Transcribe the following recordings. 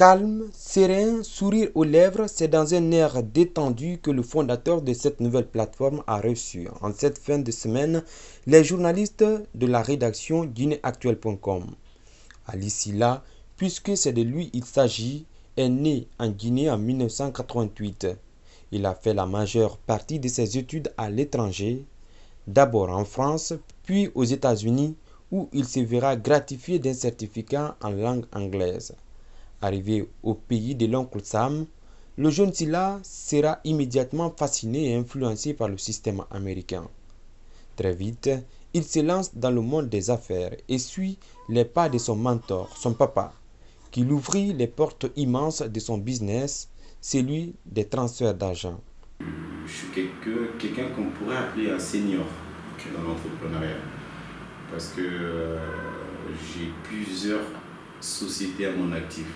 Calme, serein, sourire aux lèvres, c'est dans un air détendu que le fondateur de cette nouvelle plateforme a reçu en cette fin de semaine les journalistes de la rédaction guinéactuelle.com. Ali Silla, puisque c'est de lui il s'agit, est né en Guinée en 1988. Il a fait la majeure partie de ses études à l'étranger, d'abord en France, puis aux États-Unis, où il se verra gratifié d'un certificat en langue anglaise. Arrivé au pays de l'oncle Sam, le jeune Silla sera immédiatement fasciné et influencé par le système américain. Très vite, il se lance dans le monde des affaires et suit les pas de son mentor, son papa, qui lui ouvrit les portes immenses de son business, celui des transferts d'argent. Je suis quelqu'un qu'on pourrait appeler un senior dans l'entrepreneuriat parce que j'ai plusieurs sociétés à mon actif.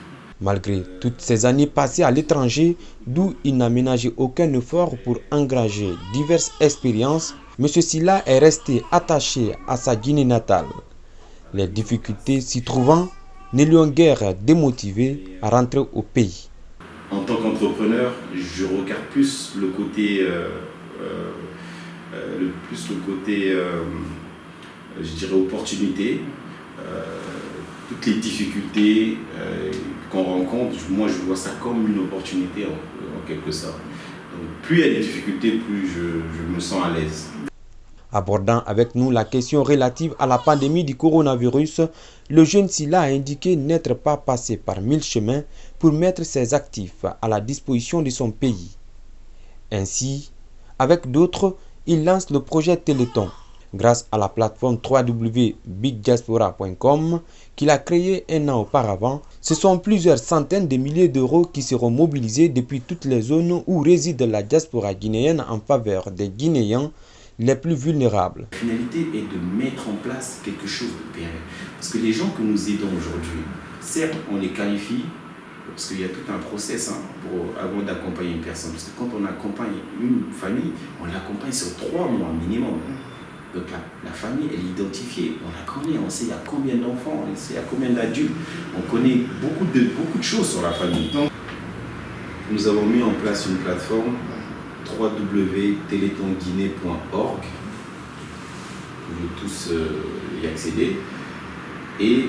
Malgré toutes ces années passées à l'étranger, d'où il n'a ménagé aucun effort pour engager diverses expériences, M. Silla est resté attaché à sa Guinée natale. Les difficultés s'y trouvant ne lui ont guère démotivé à rentrer au pays. En tant qu'entrepreneur, je regarde plus le côté, je dirais, opportunité. Toutes les difficultés qu'on rencontre, moi je vois ça comme une opportunité en quelque sorte. Donc, plus il y a des difficultés, plus je me sens à l'aise. Abordant avec nous la question relative à la pandémie du coronavirus, le jeune Silla a indiqué n'être pas passé par 1000 chemins pour mettre ses actifs à la disposition de son pays. Ainsi, avec d'autres, il lance le projet Téléthon. Grâce à la plateforme www.bigdiaspora.com qu'il a créée un an auparavant, ce sont plusieurs centaines de milliers d'euros qui seront mobilisés depuis toutes les zones où réside la diaspora guinéenne en faveur des Guinéens les plus vulnérables. La finalité est de mettre en place quelque chose de pérenne. Parce que les gens que nous aidons aujourd'hui, certes, on les qualifie, parce qu'il y a tout un process avant d'accompagner une personne. Parce que quand on accompagne une famille, on l'accompagne sur 3 mois minimum. Donc la famille, elle est identifiée, on la connaît, on sait il y a combien d'enfants, on sait il y a combien d'adultes, on connaît beaucoup de choses sur la famille. Donc, nous avons mis en place une plateforme www.teletonguinée.org. Vous pouvez tous y accéder. Et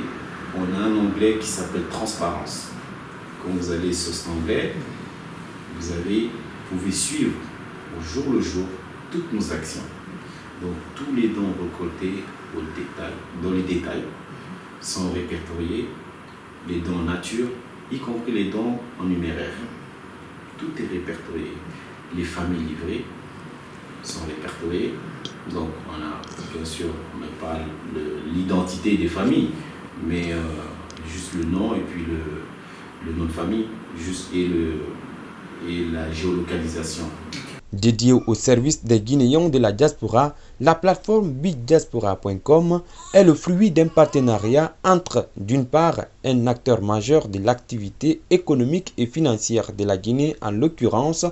on a un onglet qui s'appelle Transparence. Quand vous allez sur cet onglet, vous pouvez suivre au jour le jour toutes nos actions. Donc tous les dons récoltés dans les détails sont répertoriés, les dons en nature, y compris les dons en numéraire. Tout est répertorié. Les familles livrées sont répertoriées. Donc on a, bien sûr, on n'a pas l'identité des familles, mais juste le nom et puis le nom de famille et la géolocalisation. Dédiée au service des Guinéens de la diaspora, la plateforme bigdiaspora.com est le fruit d'un partenariat entre, d'une part, un acteur majeur de l'activité économique et financière de la Guinée, en l'occurrence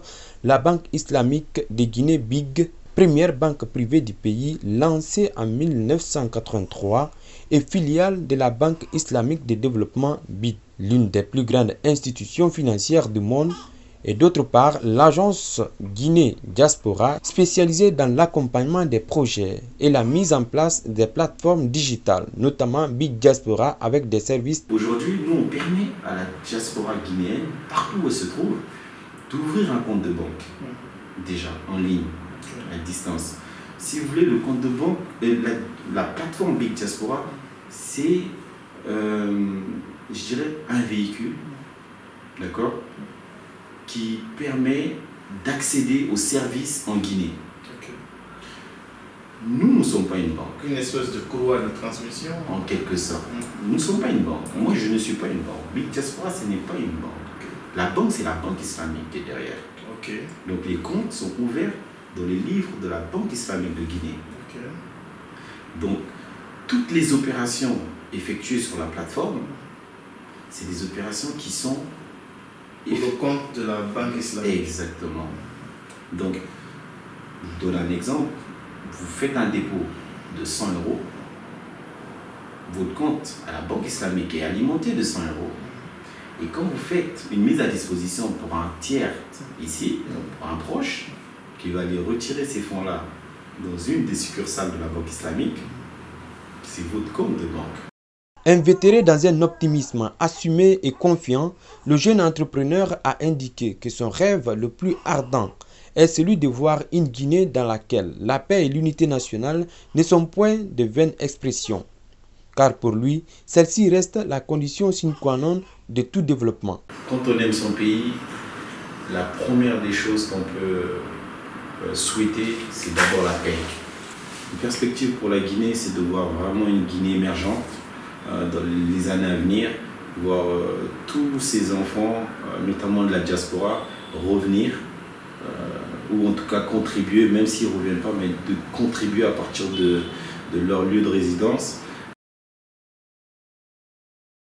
la Banque islamique de Guinée BIG, première banque privée du pays lancée en 1983 et filiale de la Banque islamique de développement BID, l'une des plus grandes institutions financières du monde, et d'autre part l'agence Guinée Diaspora spécialisée dans l'accompagnement des projets et la mise en place des plateformes digitales, notamment Big Diaspora avec des services. Aujourd'hui, nous on permet à la diaspora guinéenne, partout où elle se trouve, d'ouvrir un compte de banque, déjà en ligne, à distance. Si vous voulez, le compte de banque, la plateforme Big Diaspora, c'est, je dirais, un véhicule, d'accord, qui permet d'accéder aux services en Guinée. Okay. Nous ne sommes pas une banque. Une espèce de couloir de transmission. En quelque sorte. Nous ne sommes pas une banque. Moi, je ne suis pas une banque. Big Diaspora, ce n'est pas une banque. Okay. La banque, c'est la Banque islamique qui est derrière. Okay. Donc, les comptes sont ouverts dans les livres de la Banque islamique de Guinée. Okay. Donc, toutes les opérations effectuées sur la plateforme, c'est des opérations qui sont pour le compte de la Banque islamique. Exactement. Donc, je vous donne un exemple. Vous faites un dépôt de 100 euros. Votre compte à la Banque islamique est alimenté de 100 euros. Et quand vous faites une mise à disposition pour un tiers ici, pour un proche, qui va aller retirer ces fonds-là dans une des succursales de la banque islamique, c'est votre compte de banque. Invétéré dans un optimisme assumé et confiant, le jeune entrepreneur a indiqué que son rêve le plus ardent est celui de voir une Guinée dans laquelle la paix et l'unité nationale ne sont point de vaines expressions. Car pour lui, celle-ci reste la condition sine qua non de tout développement. Quand on aime son pays, la première des choses qu'on peut souhaiter, c'est d'abord la paix. Une perspective pour la Guinée, c'est de voir vraiment une Guinée émergente dans les années à venir, voir tous ces enfants, notamment de la diaspora, revenir, ou en tout cas contribuer, même s'ils ne reviennent pas, mais de contribuer à partir de leur lieu de résidence